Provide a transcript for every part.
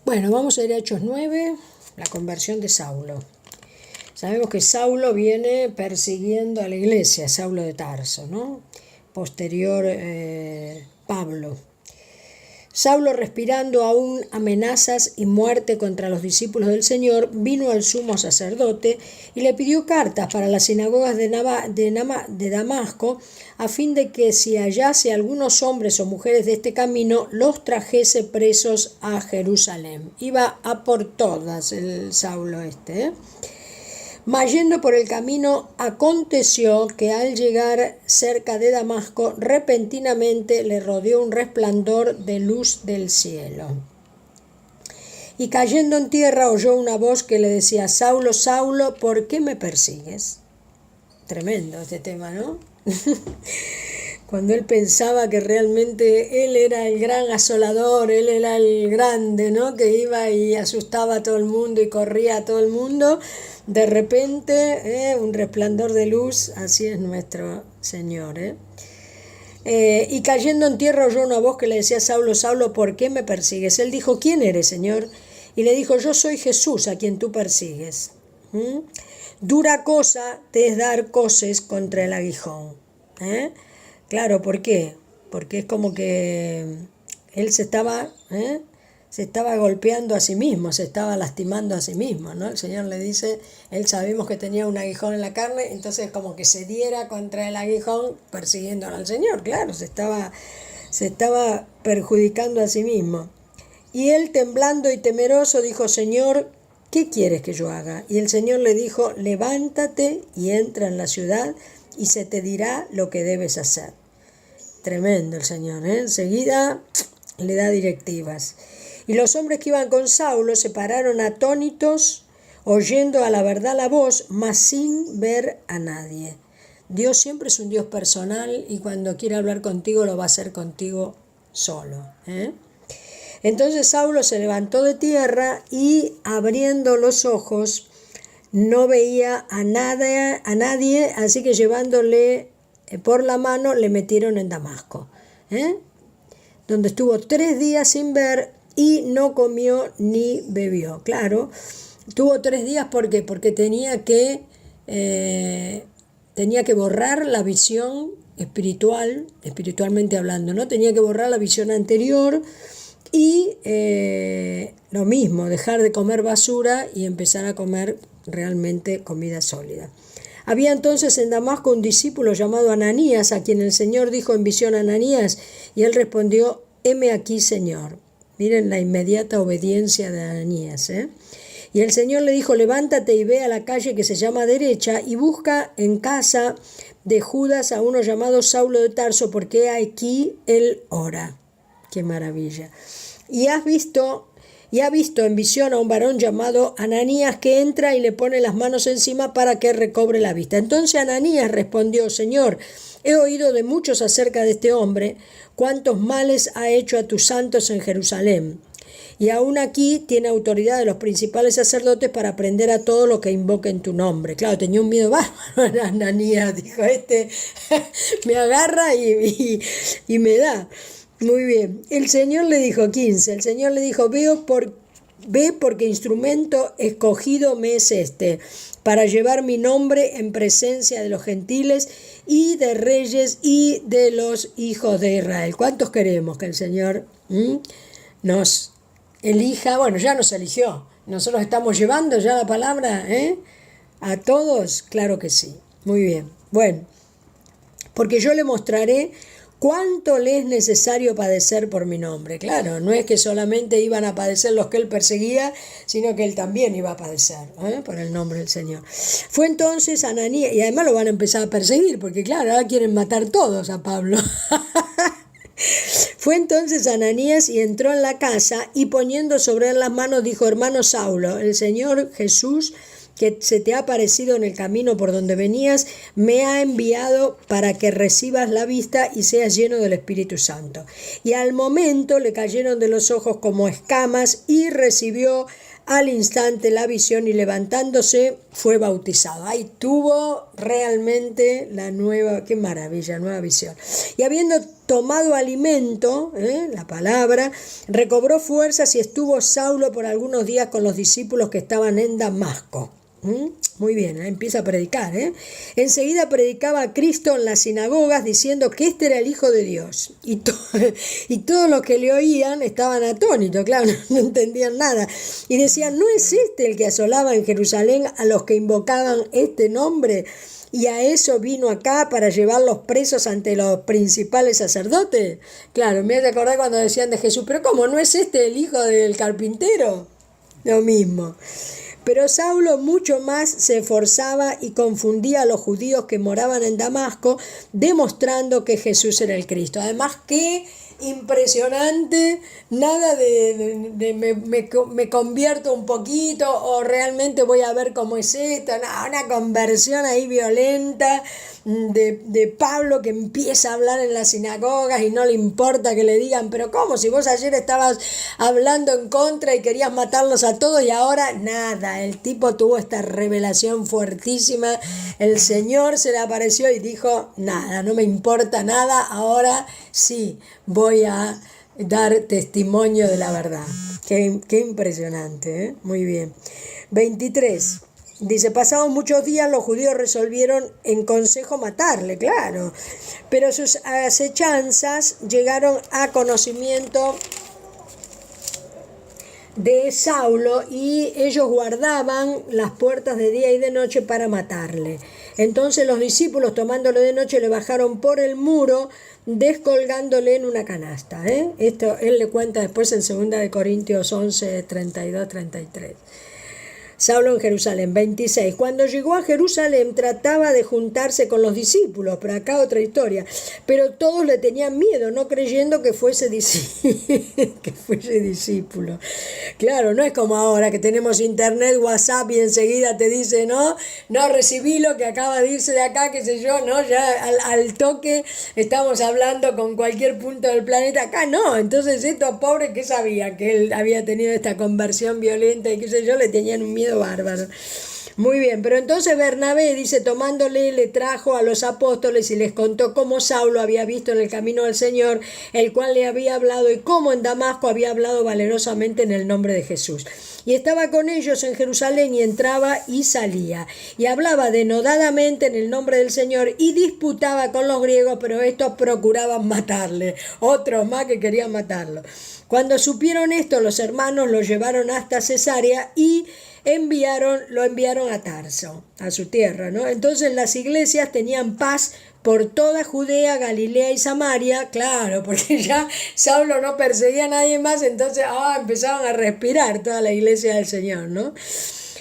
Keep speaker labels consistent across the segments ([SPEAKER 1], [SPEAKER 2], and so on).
[SPEAKER 1] Bueno, vamos a ir a Hechos 9, la conversión de Saulo. Sabemos que Saulo viene persiguiendo a la iglesia, Saulo de Tarso, ¿no? Posterior Pablo. Saulo, respirando aún amenazas y muerte contra los discípulos del Señor, vino al sumo sacerdote y le pidió cartas para las sinagogas de Damasco, a fin de que si hallase algunos hombres o mujeres de este camino, los trajese presos a Jerusalén. Iba a por todas el Saulo este, Mas yendo por el camino, aconteció que al llegar cerca de Damasco, repentinamente le rodeó un resplandor de luz del cielo. Y cayendo en tierra oyó una voz que le decía: Saulo, Saulo, ¿por qué me persigues? Tremendo este tema, ¿no? Cuando él pensaba que realmente él era el gran asolador, él era el grande, ¿no? Que iba y asustaba a todo el mundo y corría a todo el mundo. De repente, un resplandor de luz, así es nuestro Señor. Y cayendo en tierra oyó una voz que le decía: Saulo, Saulo, ¿por qué me persigues? Él dijo: ¿quién eres, Señor? Y le dijo: yo soy Jesús, a quien tú persigues. Dura cosa te es dar coces contra el aguijón. Claro, ¿por qué? Porque es como que él se estaba golpeando a sí mismo, se estaba lastimando a sí mismo, ¿no? El Señor le dice, él sabemos que tenía un aguijón en la carne, entonces como que se diera contra el aguijón persiguiendo al Señor, claro, se estaba perjudicando a sí mismo. Y él, temblando y temeroso, dijo: Señor, ¿qué quieres que yo haga? Y el Señor le dijo: levántate y entra en la ciudad y se te dirá lo que debes hacer. Tremendo el Señor, enseguida le da directivas. Y los hombres que iban con Saulo se pararon atónitos, oyendo a la verdad la voz, mas sin ver a nadie. Dios siempre es un Dios personal y cuando quiere hablar contigo lo va a hacer contigo solo. Entonces Saulo se levantó de tierra y, abriendo los ojos, no veía a nadie, así que llevándole por la mano le metieron en Damasco, donde estuvo 3 días sin ver y no comió ni bebió. Claro, tuvo 3 días, ¿por qué? Porque tenía que borrar la visión espiritualmente hablando, ¿no? Tenía que borrar la visión anterior y lo mismo, dejar de comer basura y empezar a comer realmente comida sólida. Había entonces en Damasco un discípulo llamado Ananías, a quien el Señor dijo en visión: Ananías, y él respondió: heme aquí, Señor. Miren la inmediata obediencia de Ananías, Y el Señor le dijo: levántate y ve a la calle que se llama Derecha y busca en casa de Judas a uno llamado Saulo de Tarso, porque aquí él ora. Qué maravilla. Y ha visto en visión a un varón llamado Ananías que entra y le pone las manos encima para que recobre la vista. Entonces Ananías respondió: Señor, he oído de muchos acerca de este hombre, cuántos males ha hecho a tus santos en Jerusalén. Y aún aquí tiene autoridad de los principales sacerdotes para prender a todo lo que invoque en tu nombre. Claro, tenía un miedo bárbaro Ananías, dijo, me agarra y me da. Muy bien. El Señor le dijo, 15, el Señor le dijo: ve porque instrumento escogido me es para llevar mi nombre en presencia de los gentiles y de reyes y de los hijos de Israel. ¿Cuántos queremos que el Señor nos elija? Bueno, ya nos eligió. Nosotros estamos llevando ya la palabra a todos. Claro que sí. Muy bien. Bueno, porque yo le mostraré cuánto le es necesario padecer por mi nombre. Claro, no es que solamente iban a padecer los que él perseguía, sino que él también iba a padecer por el nombre del Señor. Fue entonces Ananías, y además lo van a empezar a perseguir, porque claro, ahora quieren matar todos a Pablo. Fue entonces Ananías y entró en la casa y poniendo sobre él las manos dijo: hermano Saulo, el Señor Jesús, que se te ha aparecido en el camino por donde venías, me ha enviado para que recibas la vista y seas lleno del Espíritu Santo. Y al momento le cayeron de los ojos como escamas y recibió al instante la visión y levantándose fue bautizado. Ahí tuvo realmente la nueva, qué maravilla, nueva visión. Y habiendo tomado alimento, la palabra, recobró fuerzas y estuvo Saulo por algunos días con los discípulos que estaban en Damasco. Muy bien, empieza a predicar. Enseguida predicaba a Cristo en las sinagogas diciendo que este era el Hijo de Dios. Y todos los que le oían estaban atónitos, claro, no entendían nada. Y decían, ¿no es este el que asolaba en Jerusalén a los que invocaban este nombre? Y a eso vino acá para llevarlos presos ante los principales sacerdotes. Claro, me hace acordar cuando decían de Jesús, pero ¿cómo? ¿No es este el hijo del carpintero? Lo mismo. Pero Saulo mucho más se esforzaba y confundía a los judíos que moraban en Damasco, demostrando que Jesús era el Cristo. Además, qué impresionante, nada de me convierto un poquito o realmente voy a ver cómo es esto, una conversión ahí violenta de Pablo que empieza a hablar en las sinagogas y no le importa que le digan, pero ¿cómo? Si vos ayer estabas hablando en contra y querías matarlos a todos y ahora nada, el tipo tuvo esta revelación fuertísima, el Señor se le apareció y dijo, nada, no me importa nada, ahora sí, voy a dar testimonio de la verdad. Qué impresionante, muy bien. 23. Dice, pasados muchos días los judíos resolvieron en consejo matarle, claro, pero sus acechanzas llegaron a conocimiento de Saulo y ellos guardaban las puertas de día y de noche para matarle. Entonces los discípulos, tomándolo de noche, le bajaron por el muro, descolgándole en una canasta. Esto él le cuenta después en 2 Corintios 11, 32, 33. Saulo en Jerusalén, 26. Cuando llegó a Jerusalén trataba de juntarse con los discípulos, pero acá otra historia. Pero todos le tenían miedo, no creyendo que fuese discípulo. Claro, no es como ahora que tenemos internet, WhatsApp y enseguida te dice, no recibí lo que acaba de irse de acá, qué sé yo, no, ya al toque estamos hablando con cualquier punto del planeta. Acá no, entonces estos pobres que sabían que él había tenido esta conversión violenta y qué sé yo, le tenían un miedo bárbaro. Muy bien, pero entonces Bernabé, dice, tomándole, le trajo a los apóstoles y les contó cómo Saulo había visto en el camino al Señor, el cual le había hablado, y cómo en Damasco había hablado valerosamente en el nombre de Jesús. Y estaba con ellos en Jerusalén y entraba y salía, y hablaba denodadamente en el nombre del Señor y disputaba con los griegos, pero estos procuraban matarle, otros más que querían matarlo. Cuando supieron esto, los hermanos lo llevaron hasta Cesarea y lo enviaron a Tarso, a su tierra, ¿no? Entonces las iglesias tenían paz por toda Judea, Galilea y Samaria, claro, porque ya Saulo no perseguía a nadie más, entonces empezaban a respirar toda la iglesia del Señor, ¿no?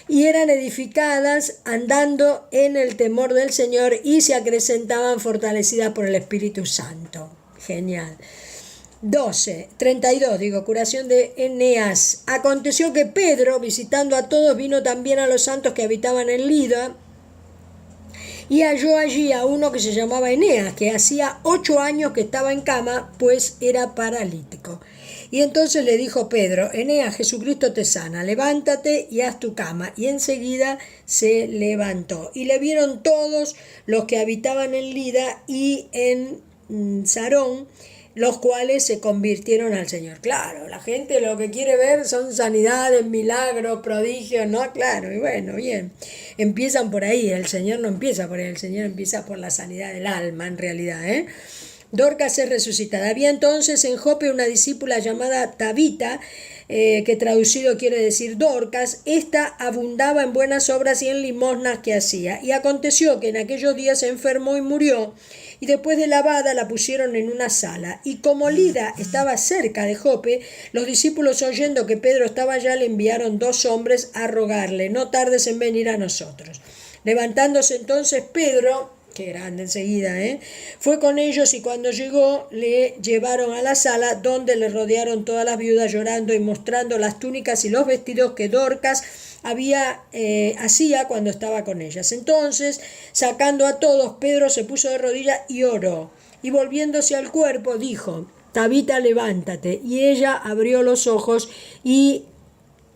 [SPEAKER 1] Y eran edificadas andando en el temor del Señor y se acrecentaban fortalecidas por el Espíritu Santo. Genial. 32, curación de Eneas. Aconteció que Pedro, visitando a todos, vino también a los santos que habitaban en Lida y halló allí a uno que se llamaba Eneas, que hacía 8 años que estaba en cama, pues era paralítico. Y entonces le dijo Pedro, Eneas, Jesucristo te sana, levántate y haz tu cama. Y enseguida se levantó. Y le vieron todos los que habitaban en Lida y en Sarón, los cuales se convirtieron al Señor. Claro, la gente lo que quiere ver son sanidades, milagros, prodigios, ¿no? Claro, y bueno, bien, empiezan por ahí, el Señor no empieza por ahí, el Señor empieza por la sanidad del alma, en realidad, Dorcas es resucitada. Había entonces en Jope una discípula llamada Tabita, que traducido quiere decir Dorcas. Esta abundaba en buenas obras y en limosnas que hacía. Y aconteció que en aquellos días se enfermó y murió, y después de lavada la pusieron en una sala. Y como Lida estaba cerca de Jope, los discípulos, oyendo que Pedro estaba allá, le enviaron 2 hombres a rogarle, no tardes en venir a nosotros. Levantándose entonces Pedro, que grande enseguida, fue con ellos, y cuando llegó le llevaron a la sala, donde le rodearon todas las viudas llorando y mostrando las túnicas y los vestidos que Dorcas hacía cuando estaba con ellas. Entonces, sacando a todos, Pedro se puso de rodillas y oró, y volviéndose al cuerpo dijo, Tabita, levántate. Y ella abrió los ojos y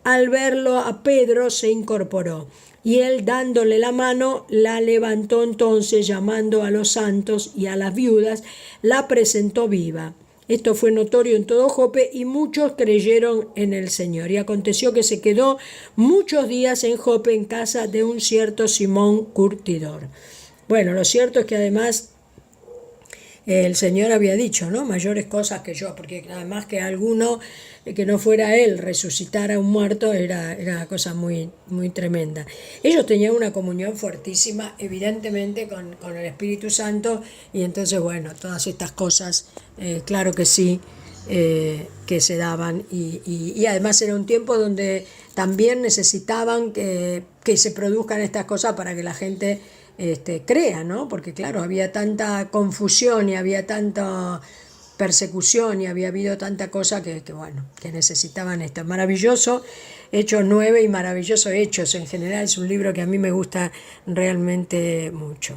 [SPEAKER 1] al verlo a Pedro se incorporó, y él dándole la mano la levantó. Entonces, llamando a los santos y a las viudas, la presentó viva. Esto fue notorio en todo Jope y muchos creyeron en el Señor. Y aconteció que se quedó muchos días en Jope en casa de un cierto Simón curtidor. Bueno, lo cierto es que además el Señor había dicho, ¿no? Mayores cosas que yo, porque además que alguno que no fuera él resucitara a un muerto era una cosa muy, muy tremenda. Ellos tenían una comunión fuertísima, evidentemente, con el Espíritu Santo, y entonces, bueno, todas estas cosas, claro que sí, que se daban, y además era un tiempo donde también necesitaban que se produzcan estas cosas para que la gente crea, ¿no? Porque claro, había tanta confusión y había tanta persecución y había habido tanta cosa bueno, que necesitaban esto. Maravilloso, Hechos 9 y maravilloso Hechos en general, es un libro que a mí me gusta realmente mucho.